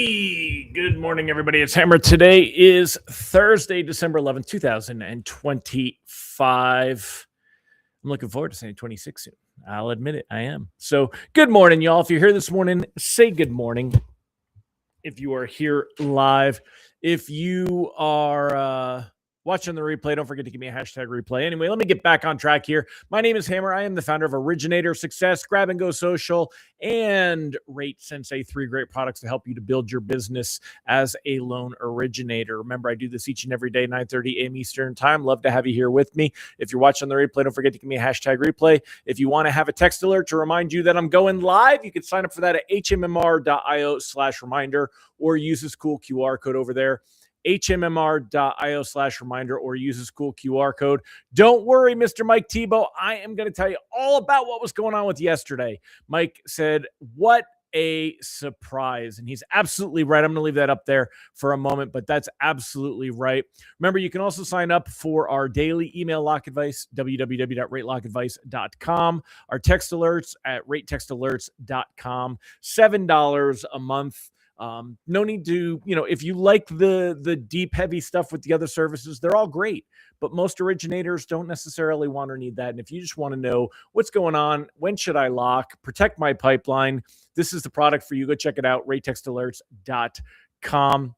Hey, good morning, everybody. It's Hammer. Today is Thursday, December 11th, 2025. I'm looking forward to saying 26 soon. I'll admit it, I am. So, good morning, y'all. If you're here this morning, say good morning. If you are here live, if you are watching the replay, don't forget to give me a hashtag replay. Anyway, let me get back on track here. My name is Hammer. I am the founder of Originator Success, Grab and Go Social, and Rate Sensei, 3 great products to help you to build your business as a loan originator. Remember, I do this each and every day, 9:30 a.m. Eastern time. Love to have you here with me. If you're watching the replay, don't forget to give me a hashtag replay. If you want to have a text alert to remind you that I'm going live, you can sign up for that at hmmr.io/reminder or use this cool QR code over there. hmmr.io/reminder or use this cool QR code. Don't worry, Mr. Mike Tebow. I am going to tell you all about what was going on with yesterday. Mike said, what a surprise. And he's absolutely right. I'm going to leave that up there for a moment, but that's absolutely right. Remember, you can also sign up for our daily email lock advice, www.ratelockaadvice.com. Our text alerts at ratetextalerts.com, $7 a month. No need to, if you like the deep, heavy stuff with the other services, they're all great, but most originators don't necessarily want or need that. And if you just want to know what's going on, when should I lock, protect my pipeline, this is the product for you. Go check it out, ratetextalerts.com.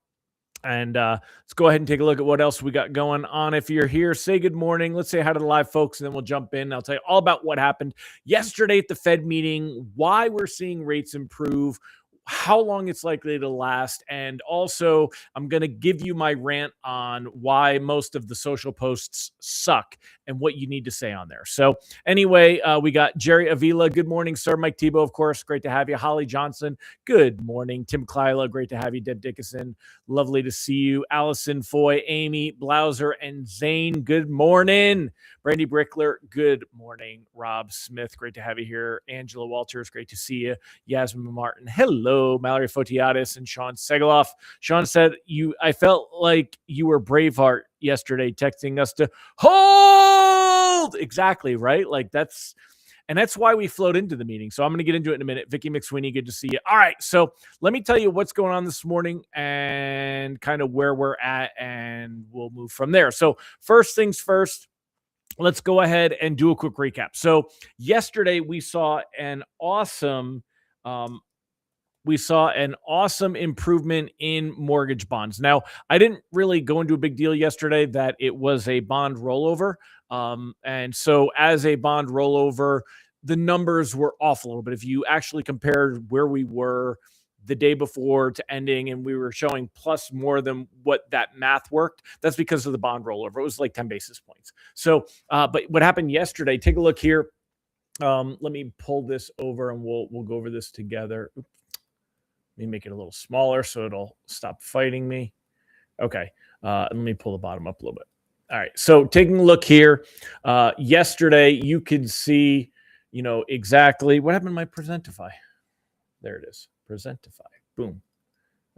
And let's go ahead and take a look at what else we got going on. If you're here, say good morning. Let's say hi to the live folks, and then we'll jump in. I'll tell you all about what happened yesterday at the Fed meeting, why we're seeing rates improve, how long it's likely to last. And also, I'm going to give you my rant on why most of the social posts suck and what you need to say on there. So anyway, we got Jerry Avila. Good morning, sir. Mike Tebow, of course. Great to have you. Holly Johnson. Good morning. Tim Klyla. Great to have you. Deb Dickinson. Lovely to see you. Allison Foy, Amy Blauser, and Zane. Good morning. Brandy Brickler. Good morning. Rob Smith. Great to have you here. Angela Walters. Great to see you. Yasmin Martin. Hello. Mallory Fotiadis and Sean Segaloff. Sean said, I felt like you were Braveheart yesterday, texting us to hold. Exactly, right? That's why we flowed into the meeting. So I'm going to get into it in a minute. Vicky McSweeney, good to see you. All right, so let me tell you what's going on this morning and kind of where we're at, and we'll move from there. So first things first, let's go ahead and do a quick recap. So yesterday we saw an awesome improvement in mortgage bonds. Now, I didn't really go into a big deal yesterday that it was a bond rollover. And so as a bond rollover, the numbers were off a little bit. If you actually compared where we were the day before to ending, and we were showing plus more than what that math worked, that's because of the bond rollover. It was like 10 basis points. So, but what happened yesterday, take a look here. Let me pull this over and we'll go over this together. Oops. Let me make it a little smaller so it'll stop fighting me. Okay. Let me pull the bottom up a little bit. All right. So taking a look here, yesterday you could see, exactly what happened to my Presentify. There it is. Presentify. Boom.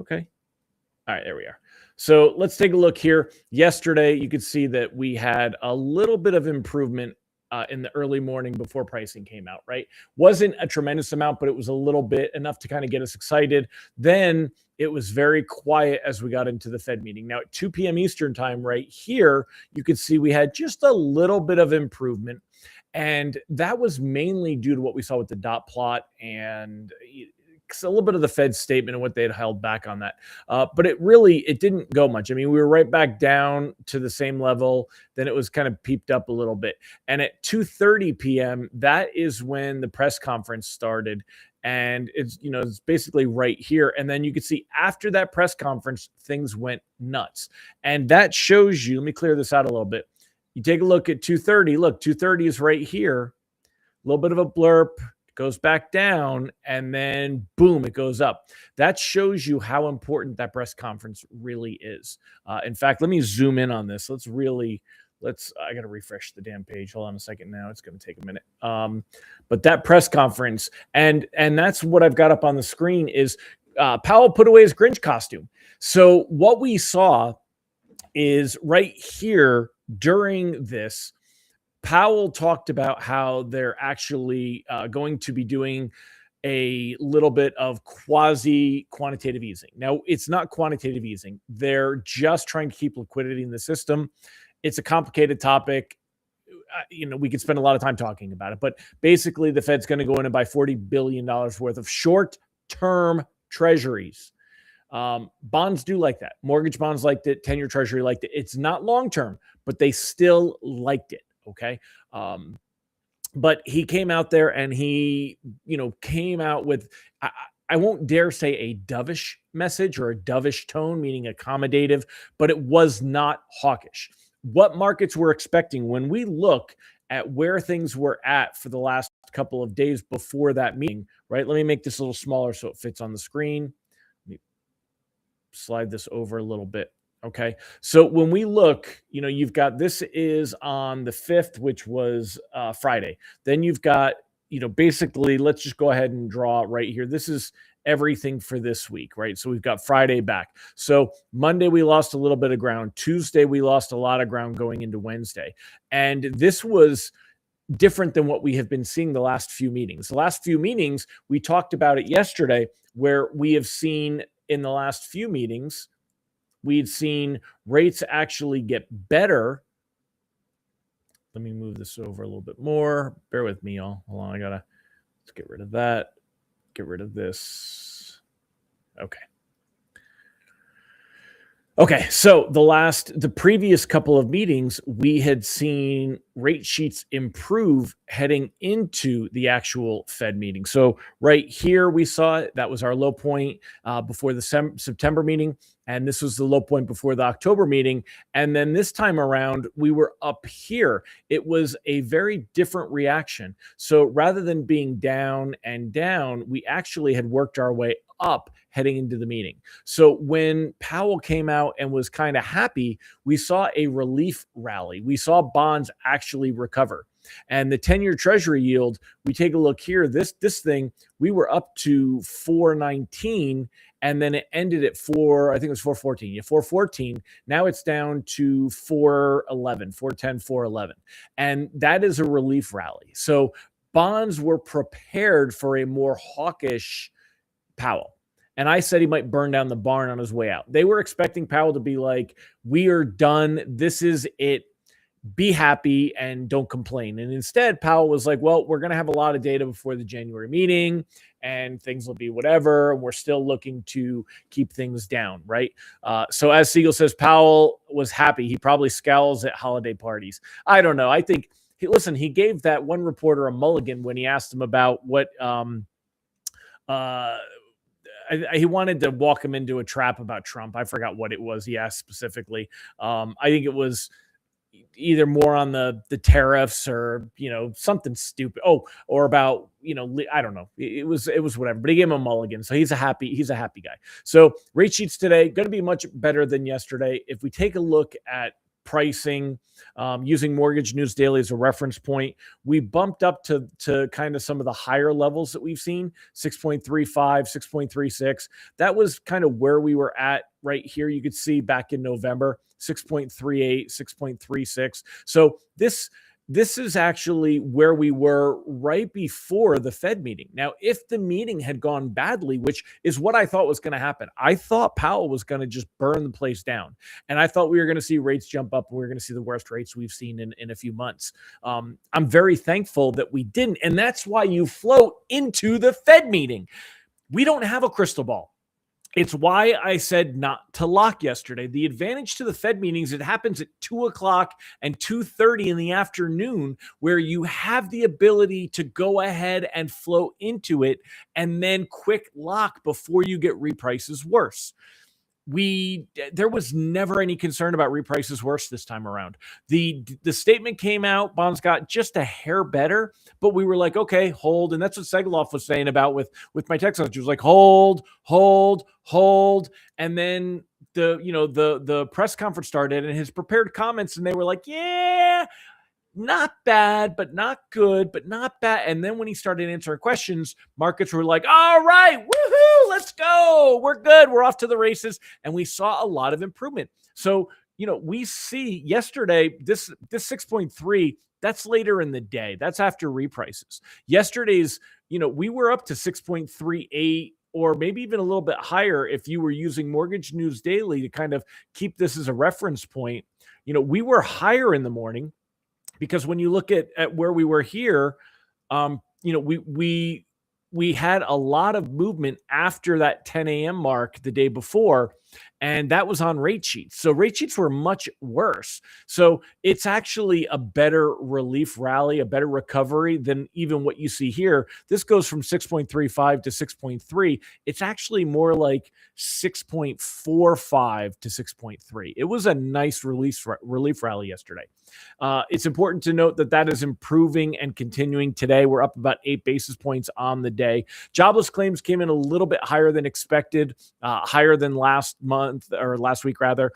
Okay. All right. There we are. So let's take a look here. Yesterday, you could see that we had a little bit of improvement in the early morning before pricing came out, right? Wasn't a tremendous amount, but it was a little bit, enough to kind of get us excited. Then it was very quiet as we got into the Fed meeting. Now at 2 p.m. Eastern time right here, you could see we had just a little bit of improvement. And that was mainly due to what we saw with the dot plot and a little bit of the Fed statement and what they had held back on that. But it didn't go much. I mean, we were right back down to the same level. Then it was kind of peeped up a little bit. And at 2:30 p.m., that is when the press conference started. And it's basically right here. And then you can see after that press conference, things went nuts. And that shows you, let me clear this out a little bit. You take a look at 2:30. Look, 2:30 is right here. A little bit of a blurb. Goes back down, and then boom, it goes up. That shows you how important that press conference really is. In fact, let me zoom in on this. I got to refresh the damn page. Hold on a second now. It's going to take a minute. But that press conference, and that's what I've got up on the screen is Powell put away his Grinch costume. So what we saw is right here during this, Powell talked about how they're actually going to be doing a little bit of quasi quantitative easing. Now, it's not quantitative easing. They're just trying to keep liquidity in the system. It's a complicated topic. We could spend a lot of time talking about it, but basically the Fed's going to go in and buy $40 billion worth of short-term treasuries. Bonds do like that. Mortgage bonds liked it. 10-year treasury liked it. It's not long-term, but they still liked it. Okay. But he came out there and he, came out with, I won't dare say a dovish message or a dovish tone, meaning accommodative, but it was not hawkish. What markets were expecting when we look at where things were at for the last couple of days before that meeting, right? Let me make this a little smaller so it fits on the screen. Let me slide this over a little bit. Okay. So when we look, you've got, this is on the 5th, which was Friday. Then you've got, basically, let's just go ahead and draw right here. This is everything for this week, right? So we've got Friday back. So Monday, we lost a little bit of ground. Tuesday, we lost a lot of ground going into Wednesday. And this was different than what we have been seeing the last few meetings. The last few meetings, we talked about it yesterday, where we have seen in the last few meetings, we'd seen rates actually get better. Let me move this over a little bit more. Bear with me, y'all. Hold on, let's get rid of that. Get rid of this. Okay. Okay, so the previous couple of meetings, we had seen rate sheets improve heading into the actual Fed meeting. So right here, we saw it. That was our low point before the September meeting. And this was the low point before the October meeting. And then this time around, we were up here. It was a very different reaction. So rather than being down and down, we actually had worked our way up heading into the meeting. So when Powell came out and was kind of happy, we saw a relief rally. We saw bonds actually recover. And the 10-year treasury yield, we take a look here, this thing, we were up to 419, and then it ended at I think it was 414. Yeah, 414. Now it's down to 411, 410, 411. And that is a relief rally. So bonds were prepared for a more hawkish Powell. And I said he might burn down the barn on his way out. They were expecting Powell to be like, we are done. This is it. Be happy and don't complain. And instead, Powell was like, well, we're going to have a lot of data before the January meeting and things will be whatever. And we're still looking to keep things down, right? So as Siegel says, Powell was happy. He probably scowls at holiday parties. I don't know. I think, he gave that one reporter a mulligan when he asked him about what he wanted to walk him into a trap about Trump. I forgot what it was he asked specifically. I think it was either more on the tariffs or, something stupid. Or about, I don't know. It was whatever, but he gave him a mulligan. So he's a happy guy. So rate sheets today, going to be much better than yesterday. If we take a look at pricing, using Mortgage News Daily as a reference point, we bumped up to kind of some of the higher levels that we've seen, 6.35, 6.36. That was kind of where we were at right here. You could see back in November, 6.38, 6.36. So this is actually where we were right before the Fed meeting. Now, if the meeting had gone badly, which is what I thought was going to happen, I thought Powell was going to just burn the place down. And I thought we were going to see rates jump up and we were going to see the worst rates we've seen in a few months. I'm very thankful that we didn't. And that's why you float into the Fed meeting. We don't have a crystal ball. It's why I said not to lock yesterday. The advantage to the Fed meetings, it happens at 2:00 and 2:30 in the afternoon, where you have the ability to go ahead and flow into it and then quick lock before you get reprices worse. There was never any concern about reprices worse this time around. The statement came out, bonds got just a hair better, but we were like, okay, hold. And that's what Segeloff was saying about with my text message. It was like, hold. And then the press conference started and his prepared comments, and they were like, yeah, not bad, but not good, but not bad. And then when he started answering questions, markets were like, all right, woohoo, let's go. We're good. We're off to the races. And we saw a lot of improvement. So we see yesterday this 6.3, that's later in the day. That's after reprices. Yesterday's, we were up to 6.38 or maybe even a little bit higher if you were using Mortgage News Daily to kind of keep this as a reference point. We were higher in the morning because when you look at where we were here, we had a lot of movement after that 10 a.m. mark the day before, and that was on rate sheets. So rate sheets were much worse. So it's actually a better relief rally, a better recovery than even what you see here. This goes from 6.35 to 6.3. It's actually more like 6.45 to 6.3. It was a nice relief rally yesterday. It's important to note that is improving and continuing today. We're up about 8 basis points on the day. Jobless claims came in a little bit higher than expected, higher than last month or last week rather.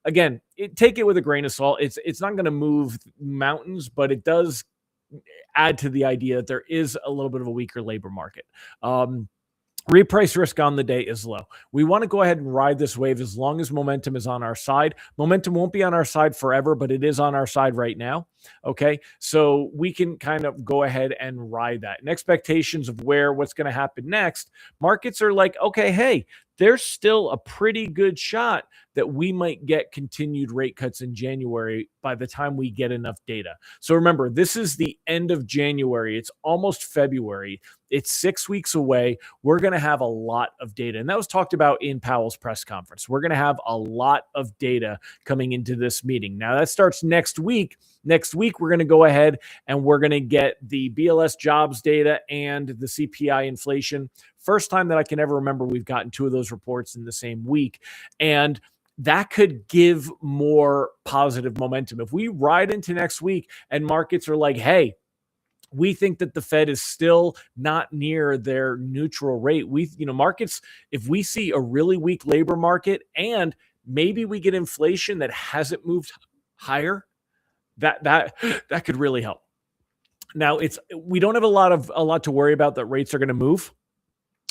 Again, take it with a grain of salt. It's not going to move mountains, but it does add to the idea that there is a little bit of a weaker labor market. Reprice risk on the day is low. We want to go ahead and ride this wave as long as momentum is on our side. Momentum won't be on our side forever, but it is on our side right now. Okay. So we can kind of go ahead and ride that. And expectations of what's going to happen next, markets are like, okay, hey, there's still a pretty good shot that we might get continued rate cuts in January by the time we get enough data. So remember, this is the end of January. It's almost February. It's 6 weeks away. We're going to have a lot of data. And that was talked about in Powell's press conference. We're going to have a lot of data coming into this meeting. Now, that starts next week. Next week, we're going to go ahead and we're going to get the BLS jobs data and the CPI inflation. First time that I can ever remember we've gotten 2 of those reports in the same week. And that could give more positive momentum. If we ride into next week and markets are like, hey, we think that the Fed is still not near their neutral rate. Markets, if we see a really weak labor market and maybe we get inflation that hasn't moved higher, that could really help. Now, we don't have a lot to worry about that rates are going to move.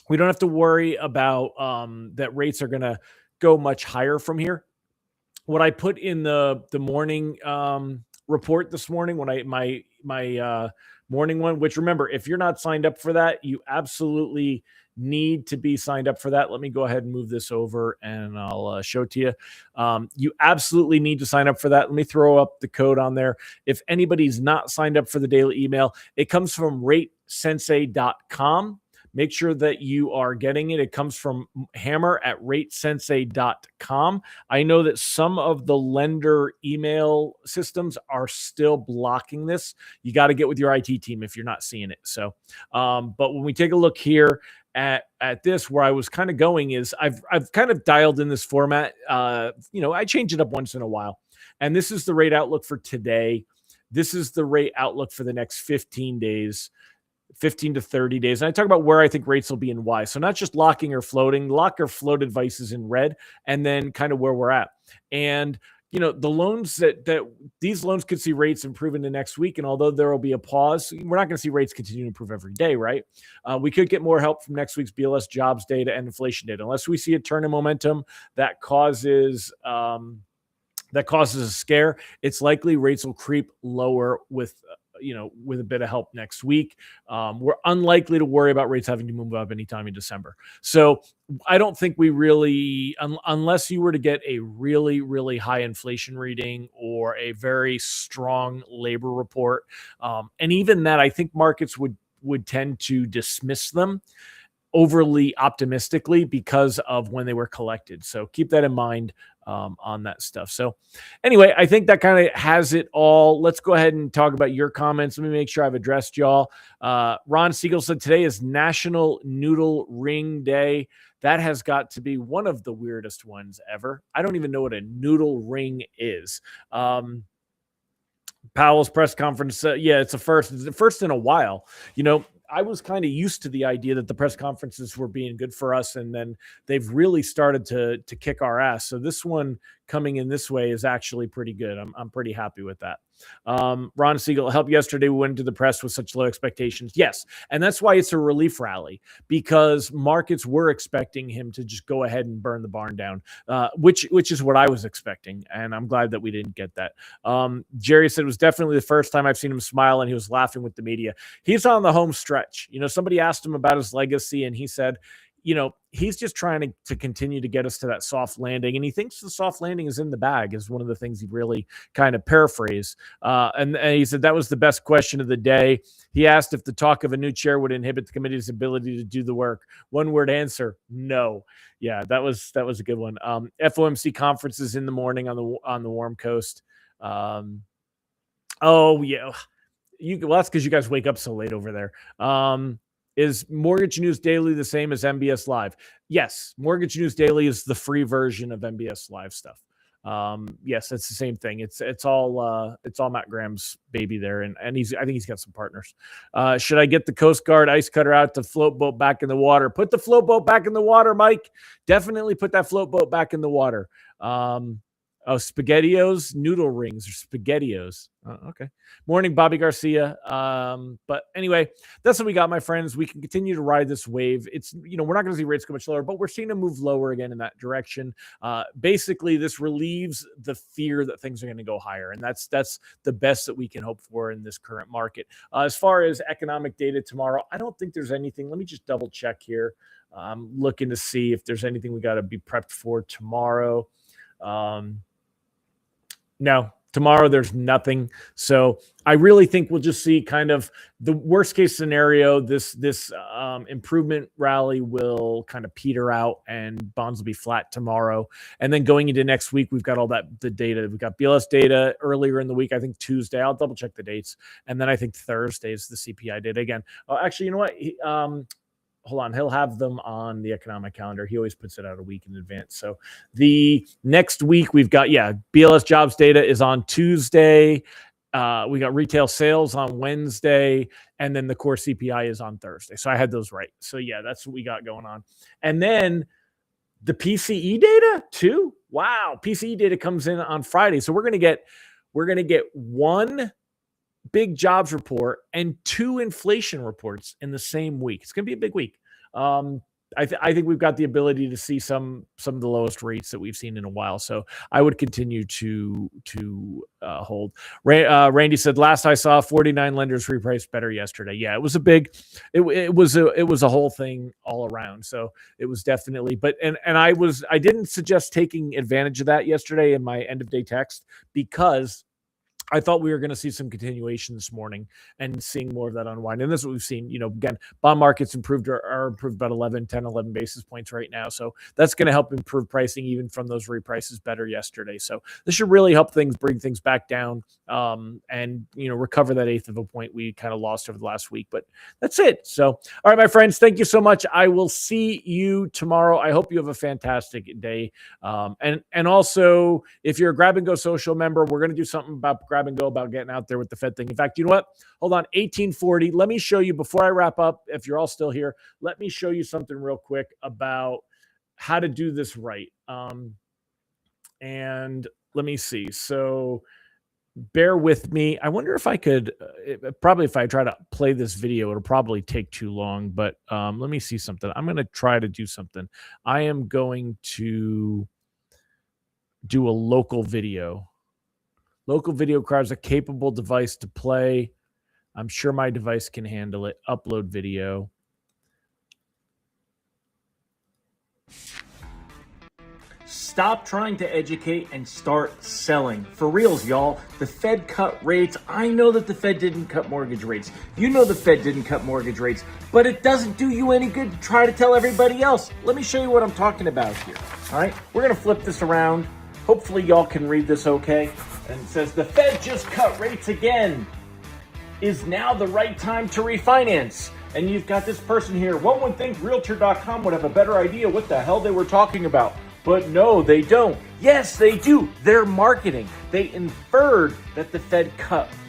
We don't have to worry about that rates are going to go much higher from here. What I put in the morning report this morning, when my morning one, which remember, if you're not signed up for that, you absolutely need to be signed up for that. Let me go ahead and move this over and I'll show it to you. You absolutely need to sign up for that. Let me throw up the code on there. If anybody's not signed up for the daily email, it comes from ratesensei.com. Make sure that you are getting it. It comes from Hammer at ratesensei.com. I know that some of the lender email systems are still blocking this. You got to get with your IT team if you're not seeing it. So, but when we take a look here at this, where I was kind of going is I've kind of dialed in this format. I change it up once in a while. And this is the rate outlook for today. This is the rate outlook for the next 15 days. 15 to 30 days. And I talk about where I think rates will be and why. So not just locking or floating, lock or float advice is in red, and then kind of where we're at. And, the loans that these loans could see rates improve into next week. And although there will be a pause, we're not going to see rates continue to improve every day, right? We could get more help from next week's BLS jobs data and inflation data, unless we see a turn in momentum that causes a scare. It's likely rates will creep lower with a bit of help next week. We're unlikely to worry about rates having to move up anytime in December. So I don't think we really, unless you were to get a really, really high inflation reading or a very strong labor report, and even that, I think markets would tend to dismiss them overly optimistically because of when they were collected. So keep that in mind on that stuff. So anyway, I think that kind of has it all. Let's go ahead and talk about your comments. Let me make sure I've addressed y'all. Ron Siegel said today is National Noodle Ring Day. That has got to be one of the weirdest ones ever. I don't even know what a noodle ring is. Powell's press conference. It's a first. It's the first in a while. I was kind of used to the idea that the press conferences were being good for us, and then they've really started to kick our ass. So this one coming in this way is actually pretty good. I'm pretty happy with that. Ron Siegel, help yesterday. We went into the press with such low expectations. Yes. And that's why it's a relief rally, because markets were expecting him to just go ahead and burn the barn down, which is what I was expecting. And I'm glad that we didn't get that. Jerry said it was definitely the first time I've seen him smile and he was laughing with the media. He's on the home stretch. Somebody asked him about his legacy and he said, he's just trying to continue to get us to that soft landing. And he thinks the soft landing is in the bag, is one of the things he really kind of paraphrased. And he said that was the best question of the day. He asked if the talk of a new chair would inhibit the committee's ability to do the work. One word answer, no. Yeah, that was a good one. FOMC conferences in the morning on the warm coast. Oh yeah. That's because you guys wake up so late over there. Is Mortgage News Daily the same as MBS Live? Yes, Mortgage News Daily is the free version of MBS Live stuff. Yes, it's the same thing. It's all Matt Graham's baby there, and I think he's got some partners. Should I get the Coast Guard ice cutter out to float boat back in the water? Put the float boat back in the water, Mike. Definitely put that float boat back in the water. SpaghettiOs, noodle rings, or SpaghettiOs. Okay. Morning, Bobby Garcia. But anyway, that's what we got, my friends. We can continue to ride this wave. It's, we're not going to see rates go much lower, but we're seeing them move lower again in that direction. Basically, this relieves the fear that things are going to go higher. And that's the best that we can hope for in this current market. As far as economic data tomorrow, I don't think there's anything. Let me just double check here. I'm looking to see if there's anything we got to be prepped for tomorrow. No, tomorrow there's nothing. So I really think we'll just see kind of the worst case scenario. This improvement rally will kind of peter out and bonds will be flat tomorrow. And then going into next week, we've got all the data. We've got BLS data earlier in the week. I think Tuesday. I'll double check the dates. And then I think Thursday is the CPI data again. Actually, you know what? Hold on. He'll have them on the economic calendar. He always puts it out a week in advance. So the next week we've got, BLS jobs data is on Tuesday. We got retail sales on Wednesday, and then the core CPI is on Thursday. So I had those right. So that's what we got going on. And then the PCE data too. Wow. PCE data comes in on Friday. So we're going to get one big jobs report and two inflation reports in the same week. It's going to be a big week. I think we've got the ability to see some of the lowest rates that we've seen in a while. So I would continue to hold. Randy said, last I saw 49 lenders repriced better yesterday. Yeah, it was it was a whole thing all around. So it was definitely, I didn't suggest taking advantage of that yesterday in my end of day text, because I thought we were going to see some continuation this morning and seeing more of that unwind. And this is what we've seen. Again, bond markets are improved about 11 basis points right now. So that's going to help improve pricing even from those reprices better yesterday. So this should really help bring things back down and, recover that eighth of a point we kind of lost over the last week. But that's it. So, all right, my friends, thank you so much. I will see you tomorrow. I hope you have a fantastic day. And also, if you're a Grab and Go social member, we're going to do something about Grab and Go about getting out there with the Fed thing. In fact, you know what? Hold on, 1840. Let me show you before I wrap up. If you're all still here, let me show you something real quick about how to do this right. And let me see. So bear with me. I wonder if I could, probably if I try to play this video, it'll probably take too long, but let me see something. I'm going to try to do something. I am going to do a local video. Local video requires a capable device to play. I'm sure my device can handle it. Upload video. Stop trying to educate and start selling. For reals, y'all. The Fed cut rates. I know that the Fed didn't cut mortgage rates. You know the Fed didn't cut mortgage rates, but it doesn't do you any good to try to tell everybody else. Let me show you what I'm talking about here. All right, we're going to flip this around. Hopefully y'all can read this okay. And it says, the Fed just cut rates again. Is now the right time to refinance? And you've got this person here. One would think Realtor.com would have a better idea what the hell they were talking about. But no, they don't. Yes, they do. They're marketing. They inferred that the Fed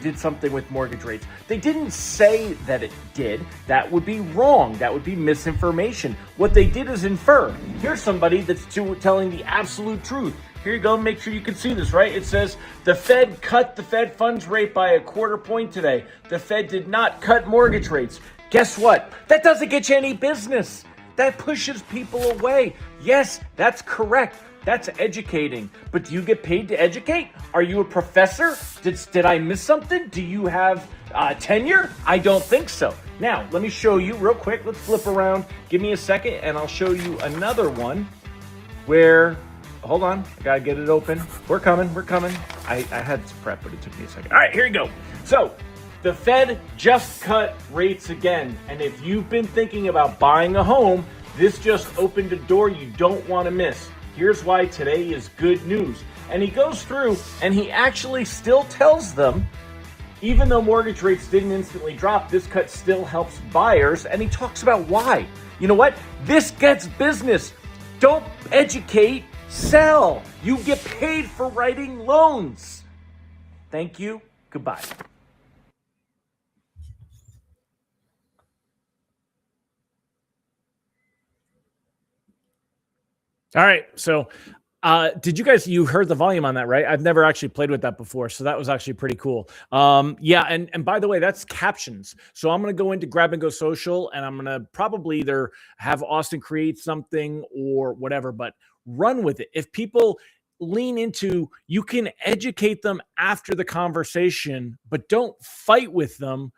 did something with mortgage rates. They didn't say that it did. That would be wrong. That would be misinformation. What they did is infer. Here's somebody that's telling the absolute truth. Here you go. Make sure you can see this, right? It says the Fed cut the Fed funds rate by 1/4 point today. The Fed did not cut mortgage rates. Guess what? That doesn't get you any business. That pushes people away. Yes, that's correct. That's educating. But do you get paid to educate? Are you a professor? Did I miss something? Do you have tenure? I don't think so. Now, let me show you real quick. Let's flip around. Give me a second, and I'll show you another one where, hold on, I gotta get it open. We're coming. I had to prep, but it took me a second. All right, here you go. So, the Fed just cut rates again. And if you've been thinking about buying a home, this just opened a door you don't want to miss. Here's why today is good news. And he goes through and he actually still tells them, even though mortgage rates didn't instantly drop, this cut still helps buyers. And he talks about why. You know what? This gets business. Don't educate, sell. You get paid for writing loans. Thank you. Goodbye. All right. So, did you heard the volume on that, right? I've never actually played with that before. So that was actually pretty cool. Yeah. And by the way, that's captions. So I'm going to go into Grab and Go Social and I'm going to probably either have Austin create something or whatever, but run with it. If people lean into, you can educate them after the conversation, but don't fight with them.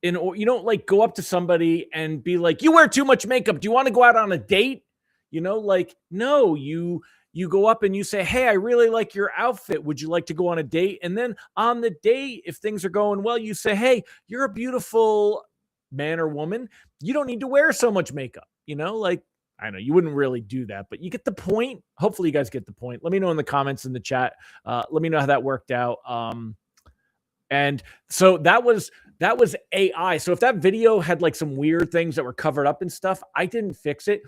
You don't like go up to somebody and be like, you wear too much makeup. Do you want to go out on a date? No, you go up and you say, hey, I really like your outfit. Would you like to go on a date? And then on the date, if things are going well, you say, hey, you're a beautiful man or woman. You don't need to wear so much makeup. I know you wouldn't really do that, but you get the point. Hopefully you guys get the point. Let me know in the comments in the chat. Let me know how that worked out. And so that was AI. So if that video had like some weird things that were covered up and stuff, I didn't fix it.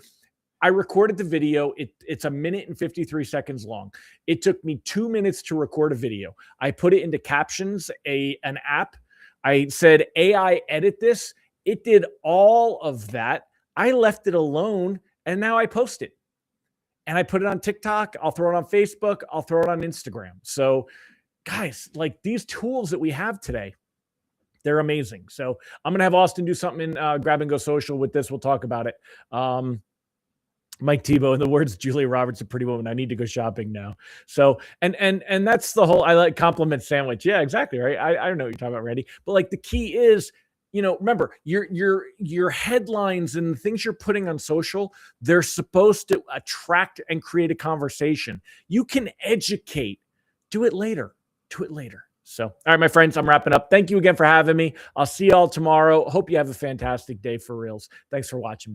I recorded the video. It's 1 minute and 53 seconds long. It took me 2 minutes to record a video. I put it into Captions, an app. I said, AI, edit this. It did all of that. I left it alone, and now I post it. And I put it on TikTok. I'll throw it on Facebook. I'll throw it on Instagram. So, guys, like these tools that we have today, they're amazing. So I'm going to have Austin do something in Grab and Go Social with this. We'll talk about it. Mike Tebow, in the words Julia Roberts, a pretty woman, I need to go shopping now. So, and that's the whole, I like compliment sandwich. Yeah, exactly. Right. I don't know what you're talking about, Randy, but like the key is, remember your headlines and the things you're putting on social, they're supposed to attract and create a conversation. You can educate, do it later. So, all right, my friends, I'm wrapping up. Thank you again for having me. I'll see y'all tomorrow. Hope you have a fantastic day for reals. Thanks for watching.